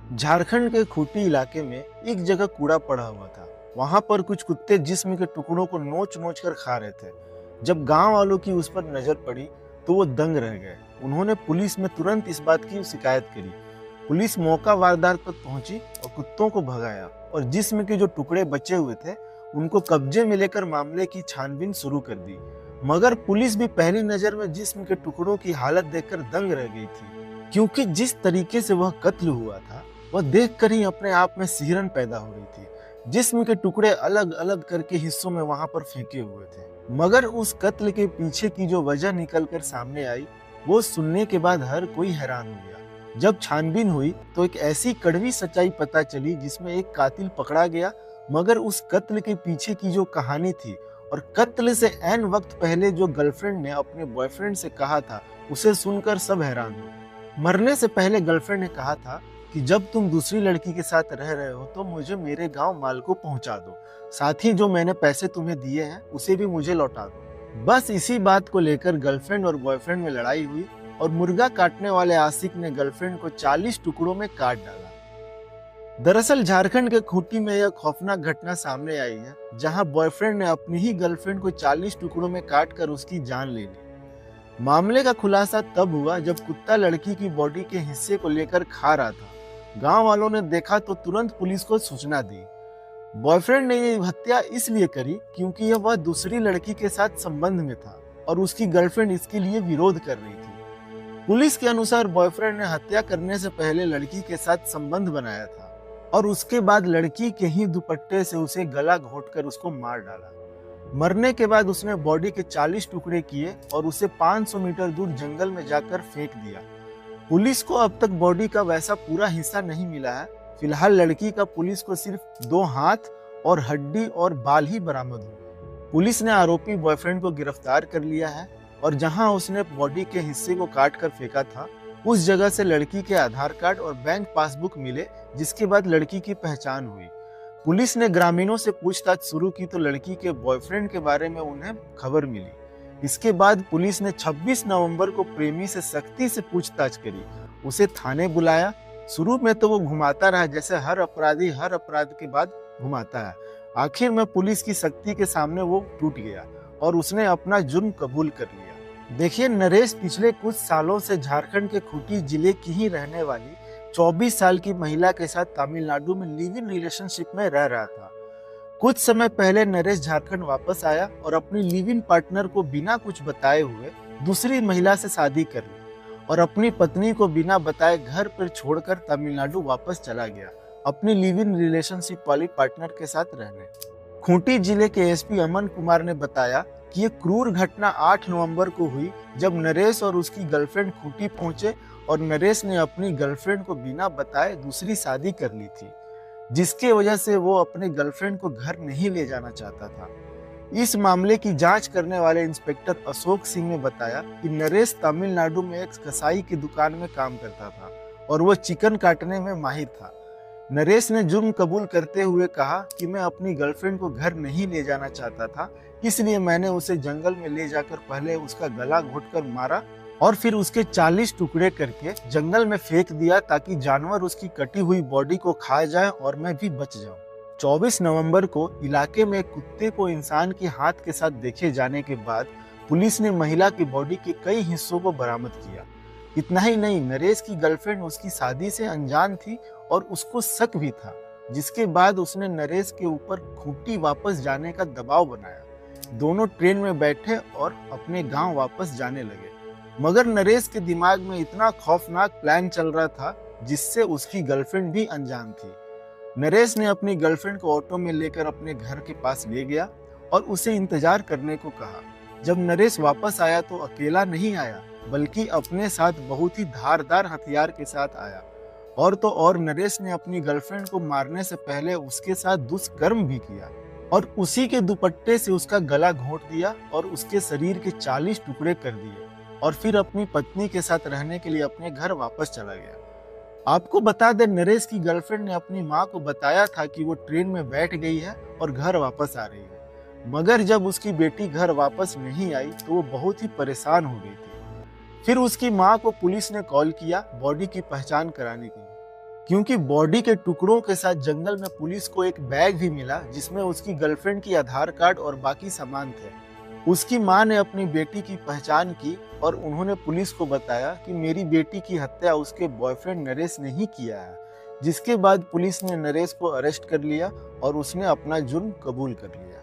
झारखंड के खूंटी इलाके में एक जगह कूड़ा पड़ा हुआ था। वहां पर कुछ कुत्ते जिस्म के टुकड़ों को नोच नोच कर खा रहे थे। जब गांव वालों की उस पर नजर पड़ी तो वो दंग रह गए। उन्होंने पुलिस में तुरंत इस बात की शिकायत करी। पुलिस मौका वारदात तक पहुंची और कुत्तों को भगाया और जिस्म के जो टुकड़े बचे हुए थे उनको कब्जे में लेकर मामले की छानबीन शुरू कर दी। मगर पुलिस भी पहली नजर में जिस्म के टुकड़ों की हालत देखकर दंग रह गई थी, क्योंकि जिस तरीके से वह कत्ल हुआ था वह देखकर ही अपने आप में सिहरन पैदा हो रही थी। जिस्म के टुकड़े अलग अलग करके हिस्सों में वहां पर फेंके हुए थे। मगर उस कत्ल के पीछे की जो वजह निकल कर सामने आई वो सुनने के बाद हर कोई हैरान हो गया। जब छानबीन हुई तो एक ऐसी कड़वी सच्चाई पता चली जिसमें एक कातिल पकड़ा गया, मगर उस कत्ल के पीछे की जो कहानी थी और कत्ल से ऐन वक्त पहले जो गर्लफ्रेंड ने अपने बॉयफ्रेंड से कहा था उसे सुनकर सब हैरान हो। मरने से पहले गर्लफ्रेंड ने कहा था कि जब तुम दूसरी लड़की के साथ रह रहे हो तो मुझे मेरे गांव मालको पहुंचा दो, साथ ही जो मैंने पैसे तुम्हें दिए हैं उसे भी मुझे लौटा दो। बस इसी बात को लेकर गर्लफ्रेंड और बॉयफ्रेंड में लड़ाई हुई और मुर्गा काटने वाले आशिक ने गर्लफ्रेंड को 40 टुकड़ों में काट डाला। दरअसल झारखंड के खूंटी में यह खौफनाक घटना सामने आई है, जहां बॉयफ्रेंड ने अपनी ही गर्लफ्रेंड को 40 टुकड़ों में काट कर उसकी जान ले ली। मामले का खुलासा तब हुआ जब कुत्ता लड़की की बॉडी के हिस्से को लेकर खा रहा था। गांव वालों ने देखा तो तुरंत पुलिस को सूचना दी। बॉयफ्रेंड ने ये हत्या इसलिए करी क्योंकि वह दूसरी लड़की के साथ संबंध में था और उसकी गर्लफ्रेंड इसके लिए विरोध कर रही थी। पुलिस के अनुसार बॉयफ्रेंड ने हत्या करने से पहले लड़की के साथ संबंध बनाया था और उसके बाद लड़की के ही दुपट्टे से उसे गला घोंटकर उसको मार डाला। मरने के बाद उसने बॉडी के 40 टुकड़े किए और उसे 500 मीटर दूर जंगल में जाकर फेंक दिया। पुलिस को अब तक बॉडी का वैसा पूरा हिस्सा नहीं मिला है। फिलहाल लड़की का पुलिस को सिर्फ 2 हाथ और हड्डी और बाल ही बरामद हुए। पुलिस ने आरोपी बॉयफ्रेंड को गिरफ्तार कर लिया है और जहां उसने बॉडी के हिस्से को काट कर फेंका था उस जगह से लड़की के आधार कार्ड और बैंक पासबुक मिले, जिसके बाद लड़की की पहचान हुई। पुलिस ने ग्रामीणों से पूछताछ शुरू की तो लड़की के बॉयफ्रेंड के बारे में उन्हें खबर मिली। इसके बाद पुलिस ने 26 नवंबर को प्रेमी से सख्ती से पूछताछ करी, उसे थाने बुलाया। शुरू में तो वो घुमाता रहा जैसे हर अपराधी हर अपराध के बाद घुमाता है। आखिर में पुलिस की सख्ती के सामने वो टूट गया और उसने अपना जुर्म कबूल कर लिया। देखिए, नरेश पिछले कुछ सालों से झारखंड के खूंटी जिले की ही रहने वाली 24 साल की महिला के साथ तमिलनाडु में लिव इन रिलेशनशिप में रह रहा था। कुछ समय पहले नरेश झारखंड वापस आया और अपनी लिव इन पार्टनर को बिना कुछ बताए हुए दूसरी महिला से शादी कर ली और अपनी पत्नी को बिना बताए घर पर छोड़कर तमिलनाडु वापस चला गया अपनी लिव इन रिलेशनशिप वाली पार्टनर के साथ रहने। खूंटी जिले के एसपी अमन कुमार ने बताया कि ये क्रूर घटना 8 नवंबर को हुई जब नरेश और उसकी गर्लफ्रेंड खूंटी पहुंचे और नरेश ने अपनी गर्लफ्रेंड को बिना बताए दूसरी शादी कर ली थी, जिसके वजह से वो अपने गर्लफ्रेंड को घर नहीं ले जाना चाहता था। इस मामले की जांच करने वाले इंस्पेक्टर अशोक सिंह ने बताया कि नरेश तमिलनाडु में एक कसाई की दुकान में काम करता था और वो चिकन काटने में माहिर था। नरेश ने जुर्म कबूल करते हुए कहा कि मैं अपनी गर्लफ्रेंड को घर नहीं ले जाना चाहता था, इसलिए मैंने उसे जंगल में ले जाकर पहले उसका गला घोंटकर मारा और फिर उसके 40 टुकड़े करके जंगल में फेंक दिया ताकि जानवर उसकी कटी हुई बॉडी को खा जाए और मैं भी बच जाऊं। 24 नवंबर को इलाके में एक कुत्ते को इंसान के हाथ के साथ देखे जाने के बाद पुलिस ने महिला की बॉडी के कई हिस्सों को बरामद किया। इतना ही नहीं, नरेश की गर्लफ्रेंड उसकी शादी से अनजान थी और उसको शक भी था, जिसके बाद उसने नरेश के ऊपर खूंटी वापस जाने का दबाव बनाया। दोनों ट्रेन में बैठे और अपने गांव वापस जाने लगे, मगर नरेश के दिमाग में इतना खौफनाक प्लान चल रहा था जिससे उसकी गर्लफ्रेंड भी अनजान थी। नरेश ने अपनी गर्लफ्रेंड को ऑटो में लेकर अपने घर के पास ले गया और उसे इंतजार करने को कहा। जब नरेश वापस आया तो अकेला नहीं आया, बल्कि अपने साथ बहुत ही धारदार हथियार के साथ आया। और तो और नरेश ने अपनी गर्लफ्रेंड को मारने से पहले उसके साथ दुष्कर्म भी किया और उसी के दुपट्टे से उसका गला घोंट दिया और उसके शरीर के 40 टुकड़े कर दिए और फिर अपनी पत्नी के साथ रहने के लिए अपने घर वापस चला गया। आपको बता दें, नरेश की गर्लफ्रेंड ने अपनी माँ को बताया था कि वो ट्रेन में बैठ गई है और घर वापस आ रही है, मगर जब उसकी बेटी घर वापस नहीं आई तो वो बहुत ही परेशान हो गई थी। फिर उसकी माँ को पुलिस ने कॉल किया बॉडी की पहचान कराने के लिए। क्योंकि बॉडी के टुकड़ों के साथ जंगल में पुलिस को एक बैग भी मिला जिसमें उसकी गर्लफ्रेंड की आधार कार्ड और बाकी सामान थे। उसकी मां ने अपनी बेटी की पहचान की और उन्होंने पुलिस को बताया कि मेरी बेटी की हत्या उसके बॉयफ्रेंड नरेश ने ही किया है। जिसके बाद पुलिस ने नरेश को अरेस्ट कर लिया और उसने अपना जुर्म कबूल कर लिया।